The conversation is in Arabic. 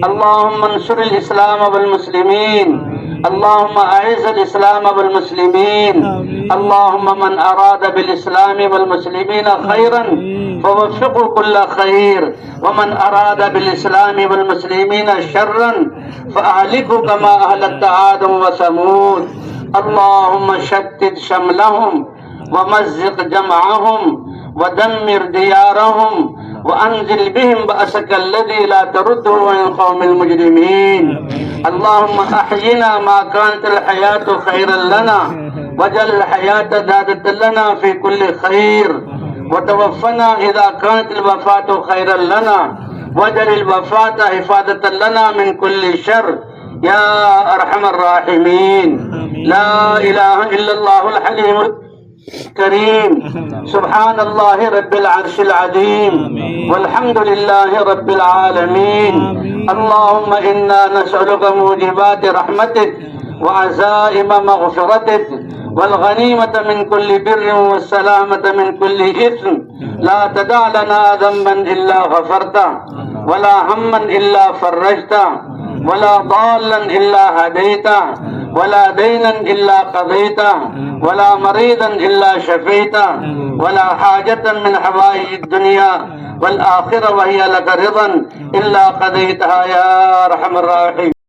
اللهم انصر الإسلام والمسلمين. اللهم أعز الإسلام والمسلمين. اللهم من أراد بالإسلام والمسلمين خيرا فوفقه كل خير، ومن أراد بالإسلام والمسلمين شرا فأهلكه كما أهلكت عاد وثمود. اللهم شتت شملهم ومزق جمعهم ودمر ديارهم وأنزل بهم بأسك الذي لا ترده عن القوم المجرمين. اللهم أحينا ما كانت الحياة خيرا لنا واجعل الحياة زادة لنا في كل خير، وتوفنا إذا كانت الوفاة خيرا لنا واجعل الوفاة حفاظة لنا من كل شر يا أرحم الراحمين. لا إله إلا الله الحليم الكريم. سبحان الله رب العرش العظيم والحمد لله رب العالمين. اللهم إنا نسألك موجبات رحمتك وعزائم مغفرتك والغنيمة من كل بر والسلامة من كل إثم. لا تدع لنا ذنبا إلا غفرته، ولا هما إلا فرجته، ولا ضالا إلا هديته، ولا دينا إلا قضيته، ولا مريضا إلا شفيته، ولا حاجة من حوائج الدنيا والآخرة وهي لك رضا إلا قضيتها يا أرحم الراحمين.